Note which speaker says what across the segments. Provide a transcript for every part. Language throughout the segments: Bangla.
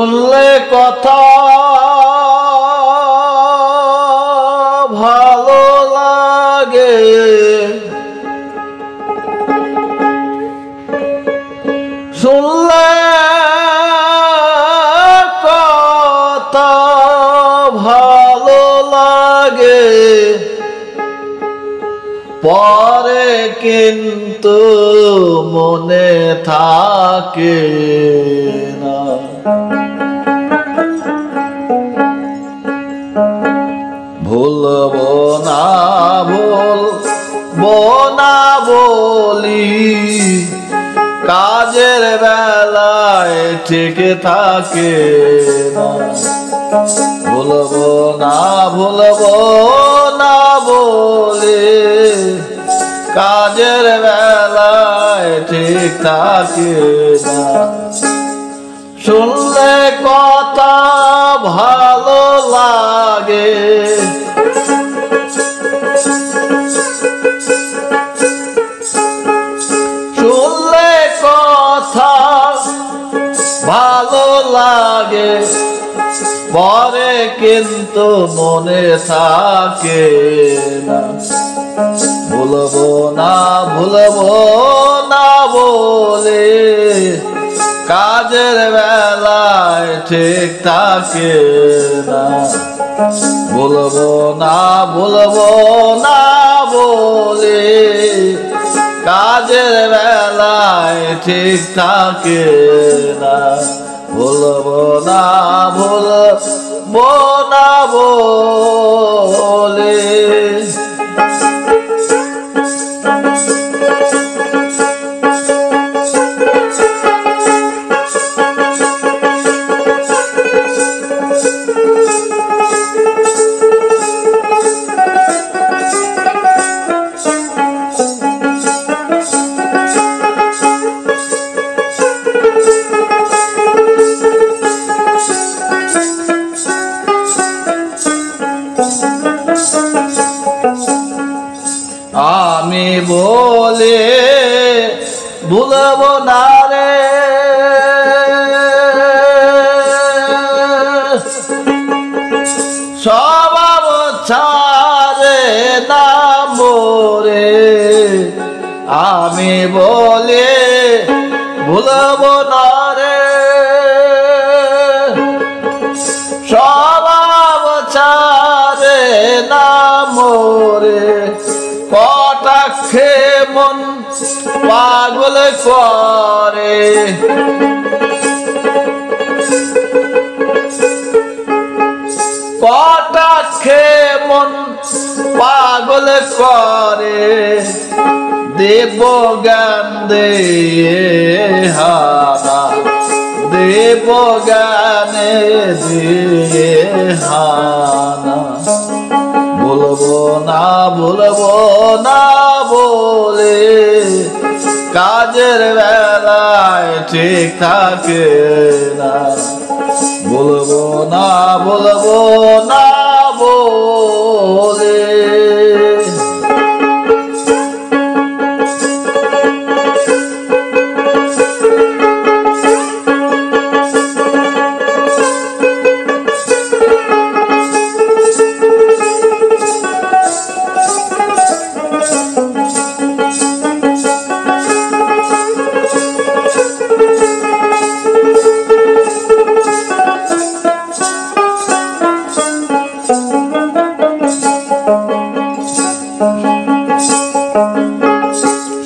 Speaker 1: শুনলে কথা ভালো লাগে, শুনলে কথা ভালো লাগে, পরে কিন্তু মনে থাকে না। ভুলবো না ভুলবো না বলি, কাজের বেলায় ঠিক থাকে না। ভুলবো না বলি, কাজের বেলায় ঠিক থাকে না। শুনলে কথা ভালো লাগে, শুনলে কথা ভালো লাগে, পরে কিন্তু মনে থাকে না। ভুলবো না বলে, কাজের বেলায় ঠিক থাকে না। ভুলবো না বলে, কাজের বেলায় ঠিক থাকে না। ভুলবো না বলে। আমি বলে ভুলবো না রে, স্বভাব ছাড়ে না মোরে। আমি বলে ভুলবো না রে, স্বভাব ছাড়ে না মোরে। কটাক্ষে মন পাগল করে, কটাক্ষে মন পাগল করে। দেব জ্ঞান দিয়ে হানা, দেব জ্ঞানে দিয়ে হানা। ভুলবো না বলে, কাজের বেলায় ঠিক থাকে না। ভুলবো না বলে।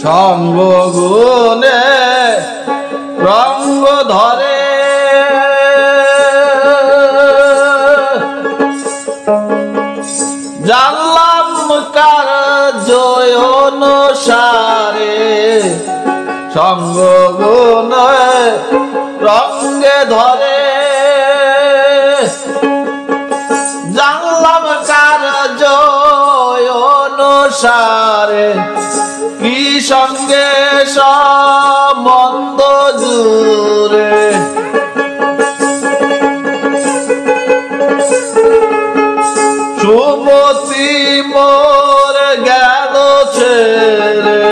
Speaker 1: সঙ্গ গুণে রঙ্গ ধরে, জানলাম কার্য অনুসারে। সঙ্গ গুণে রঙ্গে ধরে, জানলাম কার্য অনুসারে। কি সঙ্গে সম্বন্ধ জুড়ে, সুমতি মোর গেল ছেড়ে।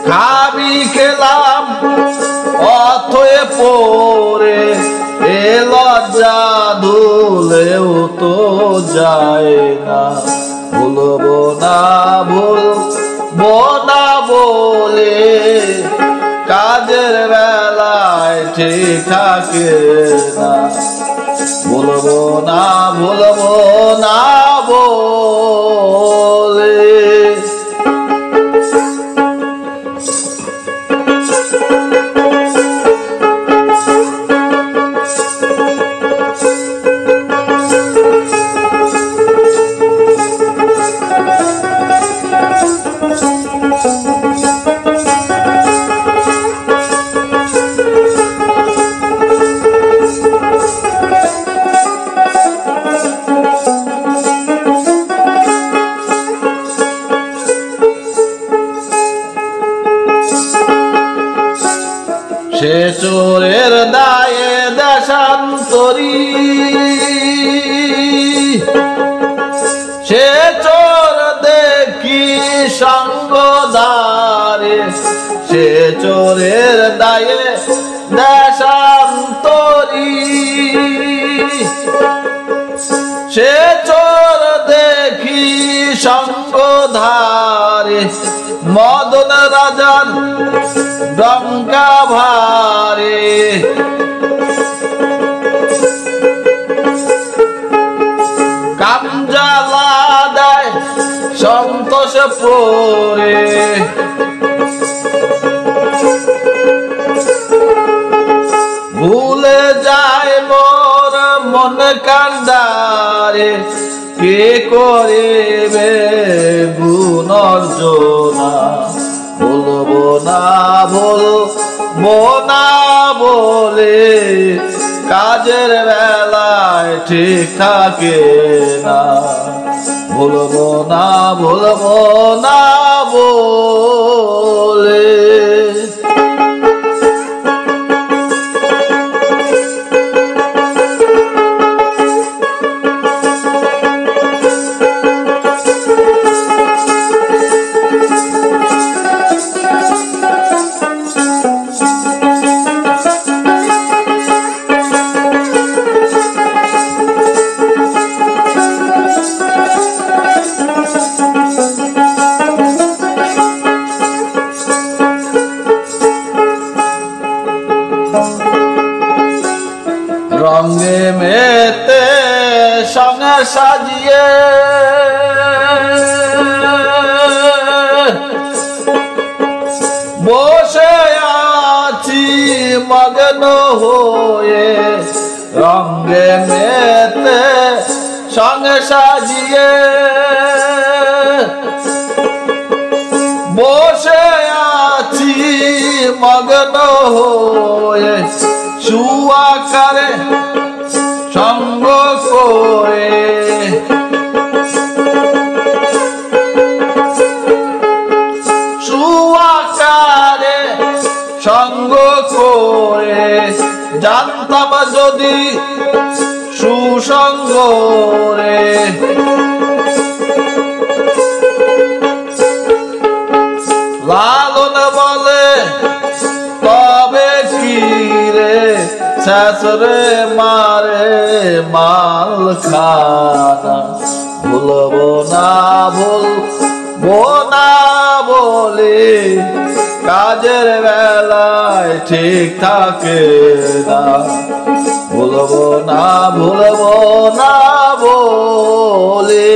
Speaker 1: খাবি খেলে ভুলেও তো যায় না, ভুলবো না ভুলবো না বলে কাজের বেলায় ঠিক থাকে না, ভুলবো না বলে। সে চোরের দায়ে দেশান্তরী, সে চোর দেখি সঙ্গদারে, সে চোরের দায়ে দেশান্তরী, সে চোর দেখি সঙ্গধারে, মদন রাজার ডঙ্কা ভারে, কামজালা দেয় সন্তোষ পরে, ভুলে যায় মোর মন কান্দারে, কে করিবে গুণ অর্জনা, বলবো না বলে কাজের বেলায় ঠিক থাকে না, বলবো না বলে। রঙে মেতে সঙ্গে সাজিয়ে বসে আছি মগ্ন হয়ে, রঙে মেতে সঙ্গে সাজিয়ে বসে আছি মগ্ন হয়ে, সুয়াকারে সঙ্গ করে, সুয়াকারে সঙ্গ করে, জানতাম যদি সুসঙ্গ রে, লালন বলে তবে কি রে, শেষরে মারে মাল খানা, ভুলবো না বলে কাজের বেলায় ঠিক থাকে না, ভুলবো না বলে।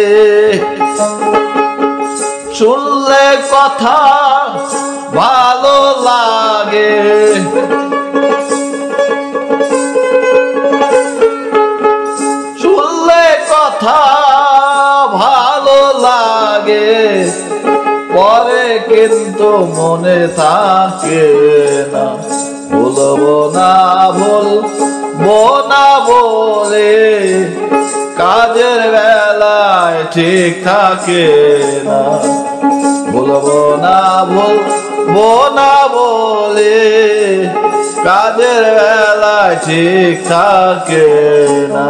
Speaker 1: শুনলে কথা ভালো লাগে, শুনলে কথা ভালো লাগে, পরে কিন্তু মনে থাকে না, বলবো না বলে কাজের বেলায় ঠিক থাকে না, বলবো না বলে কাজের বেলায় ঠিক থাকে না।